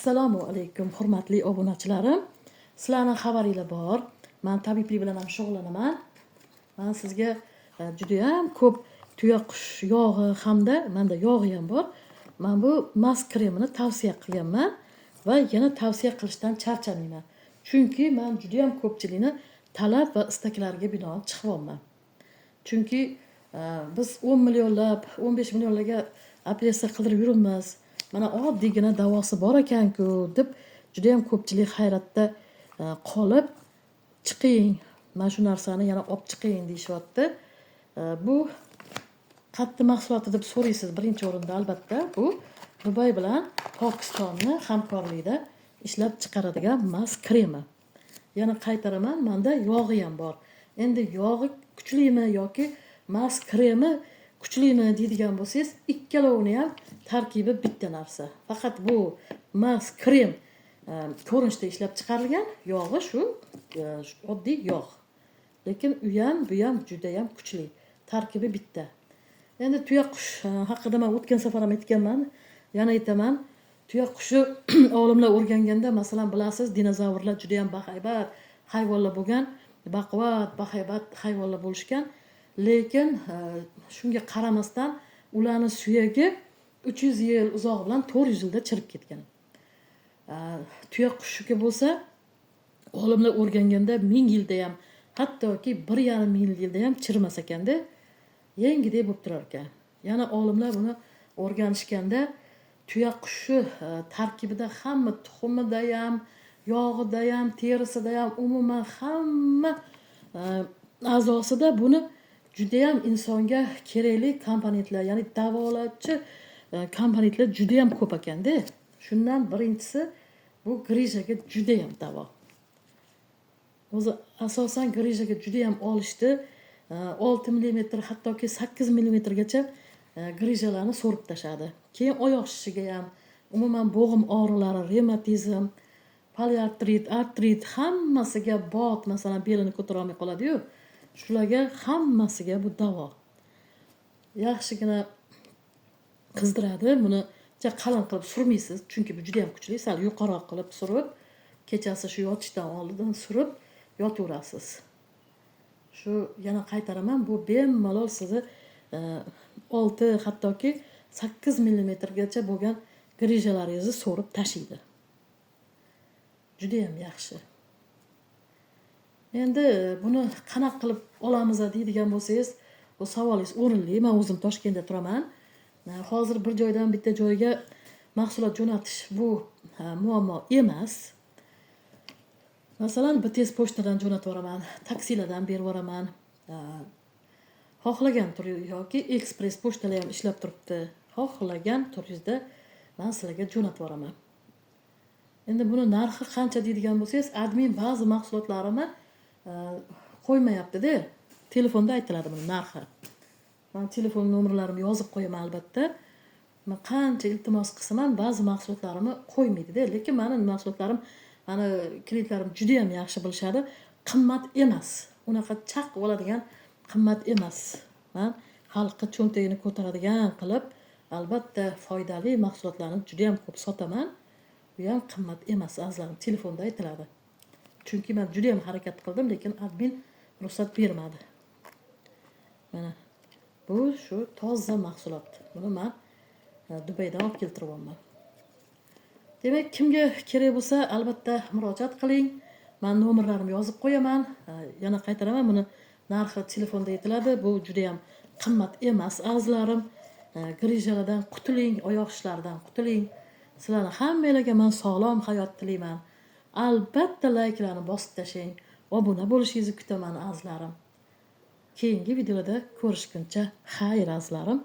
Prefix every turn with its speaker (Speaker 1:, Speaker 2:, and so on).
Speaker 1: Assalomu alaykum hurmatli obunachilarim. Sizlarning xabaringlar bor. Men tabiblik bilan ham shug'ullanaman. Men sizga juda ham ko'p tuyaqush yog'i hamda menda yog'i ham bor. Men bu mask kremini tavsiya qilganman va yana tavsiya qilishdan charchamayman. Chunki men juda ham ko'pchilikni talab va istaklariga binoan chiqyapman. Chunki biz 10 millionlab, 15 millionlarga operatsiya qildirib yuribmiz. Mana oddiygina davosi bor ekan-ku deb juda ham ko'pchilik hayratda qolib, chiqing, mana shu narsani yana olib chiqing deyishyapti. Bu qayerda mahsuloti deb so'raysiz. Birinchi o'rinda albatta bu Dubay bilan Pokistonni hamkorlikda ishlab chiqaradigan mask kremi. Yana qaytaraman, menda yog'i ham bor. Endi yog'i kuchlimi yoki mask kremi kuchlimi deydigan bo'lsangiz, ikkalovini ham tarkibi bitta narsa. Faqat bu mask krem ko'rinishda ishlab chiqarilgan, yog'i shu oddiy yog'. Lekin u ham bu ham juda ham kuchli. Tarkibi bitta. Endi tuyaqush haqida men o'tgan safar ham aytganman, yana aytaman. Tuyaqushni olimlar o'rganganda, masalan, bilasiz, dinozavrlar juda ham bahaybat hayvonlar bo'lgan, baquvvat, bahaybat hayvonlar bo'lishgan. Lekin shunga qaramasdan ularning suyagi 300 yil uzog'i bilan 400 yilda chirib ketgan. Tuyaqushga bo'lsa, olimlar o'rganganda 1000 yilda ham, hattoki 1,5 yilda ham chirmas ekanda, yangidek bo'lib turar ekan. Yana olimlar buni o'rganishganda, tuyaqushni tarkibida hamma tuxumida ham, yog'ida ham, terisida ham, umuman hamma a'zosida buni juda ham insonga kerakli komponentlar, ya'ni davolovchi komponentlar juda ham ko'p ekanda. Shundan birinchisi bu grijaga juda ham davo. O'zi asosan grijaga juda ham olishdi. 6 mm hattoki 8 mm gacha grijalarni so'rib tashadi. Keyin oyoq shishiga ham, umuman bo'g'im og'riqlari, revmatizm, poliartrit, artrit hammasiga, bot, masalan, belini ko'tara olmay qoladi-yu. Shularga hammasiga bu davo. Yaxshigina qizdiradi. Buni juda qalin qilib surmaysiz, chunki bu juda ham kuchli. Sal yuqoroq qilib surib, kechasi shu yotishdan oldin surib yotaverasiz. Shu yana qaytaraman, bu bemalol sizni 6 hattoki 8 mm gacha bo'lgan grijalaringizni so'rib tashiydi. Juda ham yaxshi. Endi buni qanaqa qilib olamiz deydigan bo'lsangiz, bu savolingiz o'rinli. Men o'zim Toshkentda turaman. Hozir bir joydan bitta joyga mahsulot jo'natish bu muammo emas. Masalan, BTS pochtadan jo'natib yuboraman, taksilardan berib yuboraman. Xohlagan turi yoki ekspress pochtalar ham ishlab turibdi. Xohlagan turingizda men sizlarga jo'natib yuboraman. Endi buni narxi qancha deydigan bo'lsangiz, admin ba'zi mahsulotlarimni qo'ymayapti-da. Telefonda aytiladi buni narxi. Men telefon nomerlarimni yozib qo'yaman albatta. Men qancha iltimos qilsam ham ba'zi mahsulotlarimni qo'ymaydi-da. Lekin mening mahsulotlarim, meni klientlarim juda ham yaxshi bilishadi. Qimmat emas. Unaqa chaq oladigan qimmat emas. Men xalqqa cho'ntagini ko'taradigan qilib, albatta foydali mahsulotlarni juda ham ko'p sotaman. Bu ham qimmat emas, azizlarim, telefonda aytiladi. Chunki men juda ham harakat qildim, lekin admin ruxsat bermadi. Mana bu shu toza mahsulot. Buni men Dubaydan olib keltiribman. Demak, kimga kerak bo'lsa, albatta murojaat qiling. Men nomerlarimni yozib qo'yaman. Yana qaytaraman, buni narxi telefonda aytiladi. Bu juda ham qimmat emas, azizlarim. Grijalardan qutuling, oyoq shishlaridan qutuling. Sizlarning hammangizga men sog'lom hayot tilayman. Albatta layklarni bosib tashlang. Obuna bo'lishingizni kutaman, azizlarim. Keyingi videoda ko'rishguncha xayr, azizlarim.